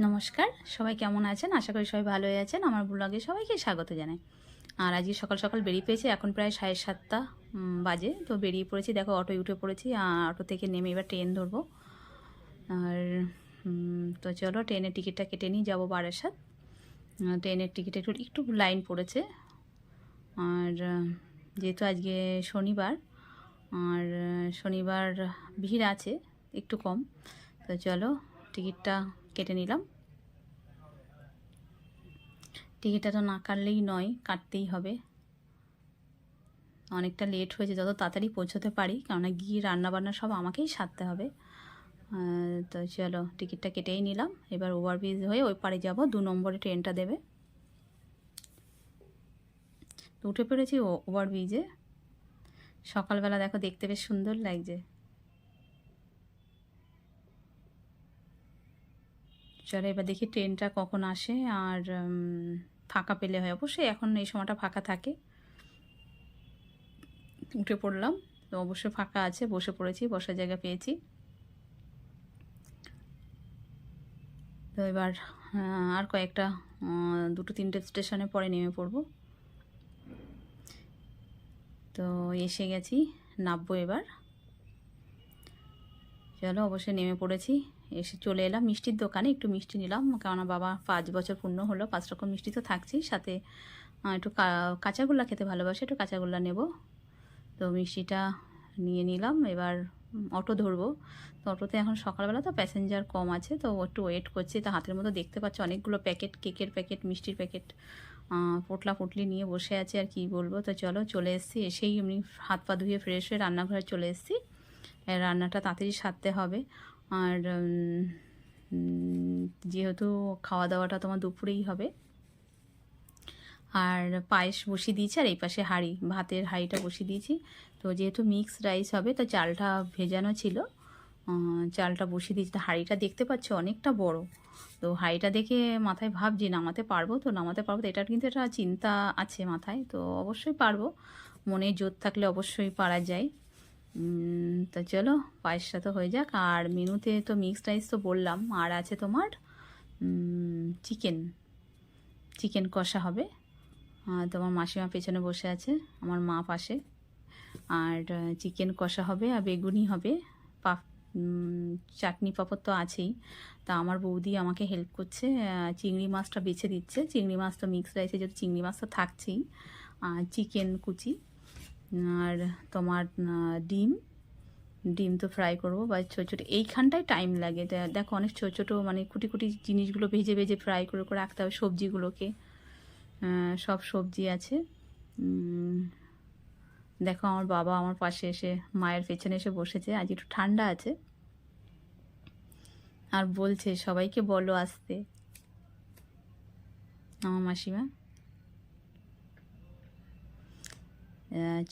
নমস্কার, সবাই কেমন আছেন? আশা করি সবাই ভালোই আছেন। আমার ব্লগে সবাইকে স্বাগত জানাই। আর আজকে সকাল সকাল বেরিয়ে পেয়েছি, এখন প্রায় 7:30 বাজে। তো বেরিয়ে পড়েছি, দেখো অটোয় উঠে পড়েছি। অটো থেকে নেমে এবার ট্রেন ধরবো। আর তো চলো ট্রেনের টিকিটটা কেটে নিই, যাবো বারাসাত। ট্রেনের টিকিটে একটু লাইন পড়েছে। আর যেহেতু আজকে শনিবার, আর শনিবার ভিড় আছে একটু কম, তো চলো টিকিটটা কেটে নিলাম। টিকিটটা তো না কাটলেই নয়, কাটতেই হবে। অনেকটা লেট হয়েছে, যত তাড়াতাড়ি পৌঁছতে পারি, কেননা গিয়ে রান্নাবান্না সব আমাকেই সারতে হবে। তো চলো টিকিটটা কেটেই নিলাম। এবার ওভারব্রিজ হয়ে ওই পারে যাব, 2 নম্বরে ট্রেনটা দেবে। তো উঠে পড়েছি ওভারব্রিজে। সকালবেলা দেখো, দেখতে বেশ সুন্দর লাগছে। চলো এবার দেখি ট্রেনটা কখন আসে, আর ফাঁকা পেলে হয়। অবশ্যই এখন এই সময়টা ফাঁকা থাকে। উঠে পড়লাম, তো অবশ্যই ফাঁকা আছে, বসে পড়েছি, বসার জায়গা পেয়েছি। তো এবার আর কয়েকটা 2-3টে স্টেশনে পরে নেমে পড়ব। তো এসে গেছি, নামবো এবার। চলো অবশ্যই নেমে পড়েছি। এসে চলে এলাম মিষ্টির দোকানে, একটু মিষ্টি নিলাম, কেননা বাবা 5 বছর পূর্ণ হলো। 5 রকম মিষ্টি তো থাকছেই, সাথে একটু কাঁচাগোল্লা খেতে ভালোবাসে, একটু কাঁচাগোল্লা নেব। তো মিষ্টিটা নিয়ে নিলাম। এবার অটো ধরবো। তো অটোতে এখন সকালবেলা তো প্যাসেঞ্জার কম আছে, তো একটু ওয়েট করছি। তো হাতের মধ্যে দেখতে পাচ্ছ অনেকগুলো প্যাকেট, কেকের প্যাকেট, মিষ্টির প্যাকেট, পোটলা পুটলি নিয়ে বসে আছে। আর কি বলবো। তো চলো চলে এসেছি। এসেই এমনি হাত পা ধুয়ে ফ্রেশ হয়ে রান্নাঘরে চলে এসেছি। রান্নাটা তাড়াতাড়ি সারতে হবে। আর যেহেতু খাওয়া দাওয়াটা তোমার দুপুরেই হবে। আর পায়েস বসিয়ে দিয়েছি, আর এই পাশে হাঁড়ি, ভাতের হাঁড়িটা বসিয়ে দিয়েছি। তো যেহেতু মিক্স রাইস হবে, তো চালটা ভেজানো ছিল, চালটা বসিয়ে দিয়েছি। তো হাঁড়িটা দেখতে পাচ্ছ অনেকটা বড়। তো হাঁড়িটা দেখে মাথায় ভাবছি নামাতে পারবো তো, নামাতে পারবো তো, এটার কিন্তু একটা চিন্তা আছে মাথায়। তো অবশ্যই পারবো, মনে জোর থাকলে অবশ্যই পারা যায়। তো চলো পায়েসটা তো হয়ে যাক। আর মেনুতে তো মিক্সড রাইস তো বললাম, আর আছে তোমার চিকেন চিকেন কষা হবে। তোমার মাসিমা পেছনে বসে আছে, আমার মা পাশে। আর চিকেন কষা হবে, আর বেগুনি হবে, চাটনি পাঁপড় তো আছেই। তা আমার বৌদি আমাকে হেল্প করছে, চিংড়ি মাছটা বেছে দিচ্ছে। চিংড়ি মাছ তো মিক্সড রাইসে যেহেতু চিংড়ি মাছ তো থাকছেই, আর চিকেন কুচি, আর তোমার ডিম ডিম তো ফ্রাই করবো, বা ছোটো ছোটো এইখানটায় টাইম লাগে। দেখো অনেক ছোটো ছোটো মানে কুটি কুটি জিনিসগুলো ভেজে ভেজে ফ্রাই করে করে রাখতে হবে। সবজিগুলোকে, সব সবজি আছে। দেখো আমার বাবা আমার পাশে এসে, মায়ের পেছনে এসে বসেছে। আজ একটু ঠান্ডা আছে, আর বলছে সবাইকে বলো আসতে, আমার মাসিমা।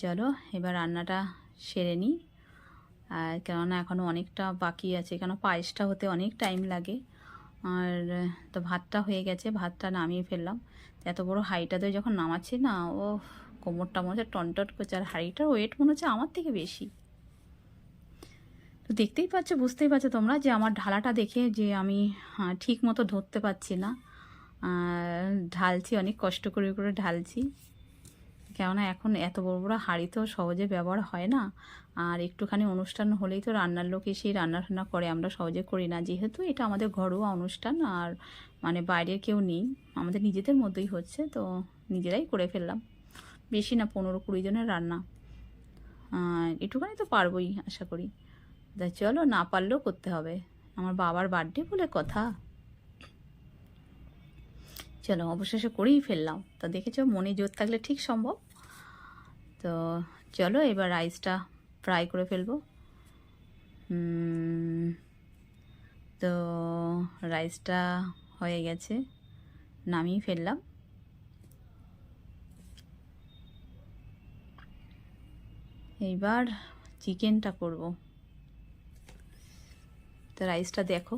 চলো এবার রান্নাটা সেরে নিই। আর কেননা এখনও অনেকটা বাকি আছে, কেন পায়েসটা হতে অনেক টাইম লাগে। আর তো ভাতটা হয়ে গেছে, ভাতটা নামিয়ে ফেললাম। এত বড় হাঁড়িটাতে যখন নামাচ্ছি না, ও কোমরটা মনে হচ্ছে টনটন করছে। আর হাঁড়িটার ওয়েট মনে হচ্ছে আমার থেকে বেশি। তো দেখতেই পাচ্ছ, বুঝতেই পারছো তোমরা, যে আমার ঢালাটা দেখে যে আমি ঠিক মতো ধরতে পারছি না। ঢালছি, অনেক কষ্ট করে করে ঢালছি, কেননা এখন এত বড় বড় হাঁড়ি তো সহজে ব্যবহার হয় না। আর একটুখানি অনুষ্ঠান হলেই তো রান্নার লোক এসেই রান্না টান্না করে, আমরা সহজে করি না। যেহেতু এটা আমাদের ঘরোয়া অনুষ্ঠান, আর মানে বাইরের কেউ নেই, আমাদের নিজেদের মধ্যেই হচ্ছে, তো নিজেরাই করে ফেললাম। বেশি না, 15-20 জনের রান্না, একটুখানি তো পারবোই আশা করি। তা চলো, না পারলেও করতে হবে, আমার বাবার বার্থডে বলে কথা। চলো অবশেষে করেই ফেললাম। তা দেখেছো, মনে জোর থাকলে ঠিক সম্ভব। তো চলো এবার রাইসটা ফ্রাই করে ফেলবো। তো রাইসটা হয়ে গেছে, নামিয়ে ফেললাম। এইবার চিকেনটা করব। তো রাইসটা দেখো,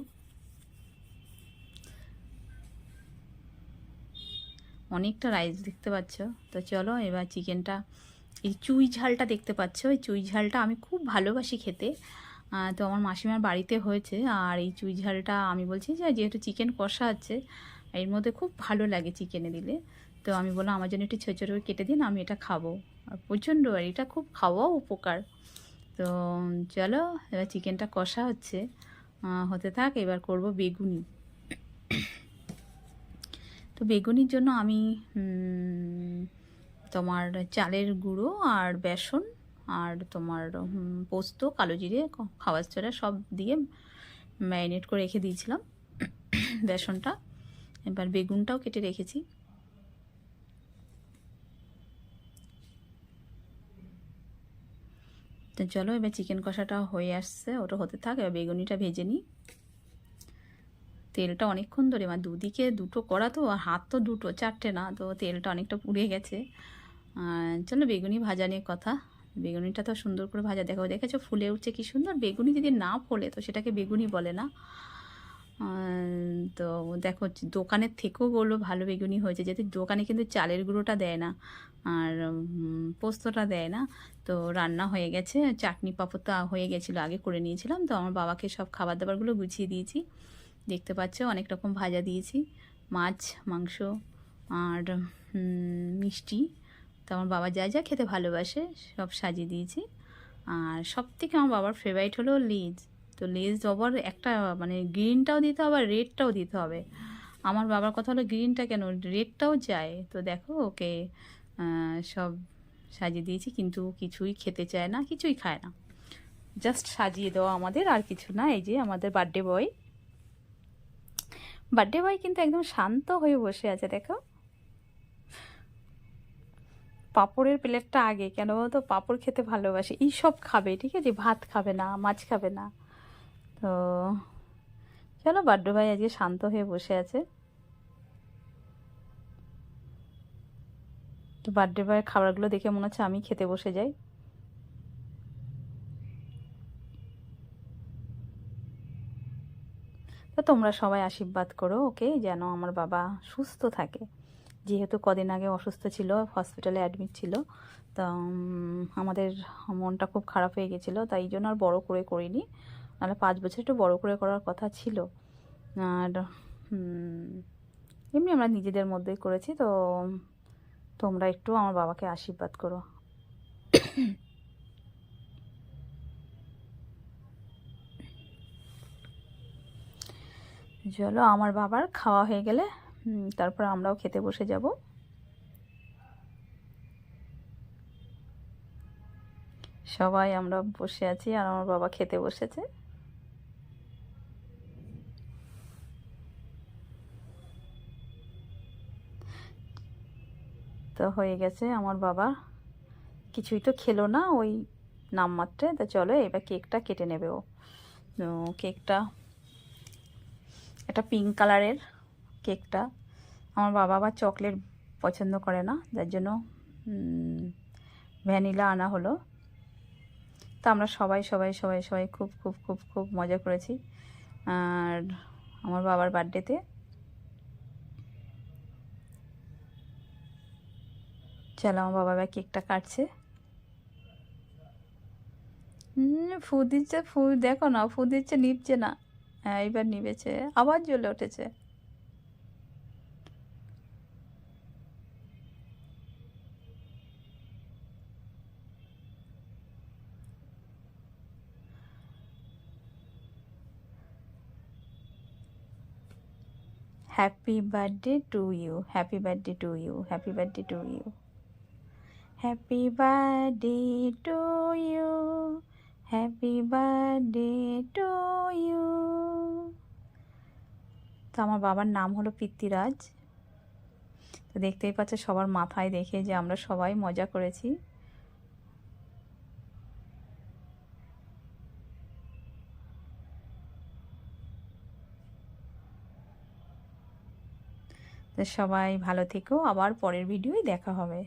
অনেকটা রাইস দেখতে পাচ্ছ। তো চলো এবার চিকেনটা, এই চুই ঝালটা দেখতে পাচ্ছ, এই চুই ঝালটা আমি খুব ভালোবাসি খেতে। তো আমার মাসিমার বাড়িতে হয়েছে। আর এই চুই ঝালটা আমি বলছি যে যেহেতু চিকেন কষা আছে এর মধ্যে খুব ভালো লাগে চিকেনে দিলে, তো আমি বললাম আমার জন্য একটু ছোটো ছোটো করে কেটে দিন, আমি এটা খাবো। আর প্রচণ্ড, আর এটা খুব খাওয়াও উপকার। তো চলো এবার চিকেনটা কষা হচ্ছে, হতে থাক। এবার করব বেগুনি। তো বেগুনির জন্য আমি তোমার চালের গুঁড়ো আর বেসন আর তোমার পোস্ত, কালো জিরে, খাবার সোডা সব দিয়ে ম্যারিনেট করে রেখে দিয়েছিলাম বেসনটা। এবার বেগুনটাও কেটে রেখেছি। তো চলো এবার চিকেন কষাটা হয়ে আসছে, ওটা হতে থাক। এবার বেগুনিটা ভেজে নিই। তেলটা অনেকক্ষণ ধরে, মানে দুদিকে দুটো করা তো, আর হাত তো দুটো, চারটে না, তো তেলটা অনেকটা পুড়ে গেছে। চলো বেগুনি ভাজা নিয়ে কথা। বেগুনিটা তো সুন্দর করে ভাজা, দেখেছো ফুলে উঠছে কি সুন্দর। বেগুনি যদি না ফোলে তো সেটাকে বেগুনি বলে না। তো দেখো দোকানের থেকেও বললো ভালো বেগুনি হয়েছে, যেহেতু দোকানে কিন্তু চালের গুঁড়োটা দেয় না আর পোস্তটা দেয় না। তো রান্না হয়ে গেছে, চাটনি পাঁপড় তো হয়ে গেছিলো, আগে করে নিয়েছিলাম। তো আমার বাবাকে সব খাবার দাবারগুলো গুছিয়ে দিয়েছি, দেখতে পাচ্ছ অনেক রকম ভাজা দিয়েছি, মাছ, মাংস আর মিষ্টি। তো আমার বাবা যা যা খেতে ভালোবাসে সব সাজিয়ে দিয়েছি। আর সব থেকে আমার বাবার ফেভারিট হলো লেজ। তো লেজ আবার একটা মানে গ্রিনটাও দিতে হবে আর রেডটাও দিতে হবে। আমার বাবার কথা হলো গ্রিনটা কেন, রেডটাও চায়। তো দেখো ওকে সব সাজিয়ে দিয়েছি, কিন্তু কিছুই খেতে চায় না, কিছুই খায় না, জাস্ট সাজিয়ে দেওয়া আমাদের, আর কিছু না। এই যে আমাদের বার্থডে বয়, বার্থডে বয় কিন্তু একদম শান্ত হয়ে বসে আছে, দেখো। পাঁপড়ের প্লেটটা আগে, কেন বলতো পাঁপড় খেতে ভালোবাসে, এইসব খাবে, ঠিক আছে, ভাত খাবে না, মাছ খাবে না। তো চলো বার্থডে ভাই আজকে শান্ত হয়ে বসে আছে। তো বার্থডে বয়ের খাবারগুলো দেখে মনে হচ্ছে আমি খেতে বসে যাই। তো তোমরা সবাই আশীর্বাদ করো ওকে, যেন আমার বাবা সুস্থ থাকে। যেহেতু কদিন আগে অসুস্থ ছিল, হসপিটালে অ্যাডমিট ছিল। তো আমাদের মনটা খুব খারাপ হয়ে গেছিলো, তাই জন্য আর বড় করে করিনি, নাহলে 5 বছর একটু বড় করে করার কথা ছিল। আর এমনি আমরা নিজেদের মধ্যেই করেছি। তো তোমরা একটু আমার বাবাকে আশীর্বাদ করো। চলো আমার বাবার খাওয়া হয়ে গেলে তারপর আমরাও খেতে বসে যাব। সবাই আমরা বসে আছি আর আমার বাবা খেতে বসেছে। তো হয়ে গেছে, আমার বাবা কিছুই তো খেলো না ওই নামমাত্রে। তো চলো এবার কেকটা কেটে নেবে ও। কেকটা একটা পিঙ্ক কালারের কেকটা, আমার বাবা আবার চকলেট পছন্দ করে না, যার জন্য ভ্যানিলা আনা হলো। তো আমরা সবাই সবাই সবাই সবাই খুব খুব খুব খুব মজা করেছি আর আমার বাবার বার্থডেতে। চলো আমার বাবা এবার কেকটা কাটছে। ফু দিচ্ছে, ফু দেখো না, ফু দিচ্ছে, নিভছে না। হ্যাঁ এইবার নিভেছে, আবার জ্বলে উঠেছে। Happy birthday to you, happy birthday to you, happy birthday to you, happy birthday to you, happy birthday to you. তো আমার বাবার নাম হলো পিতৃরাজ। তো দেখতেই পাচ্ছে সবার মাথায় দেখে যে আমরা সবাই মজা করেছি। তো সবাই ভালো থেকো, আবার পরের ভিডিওয় দেখা হবে।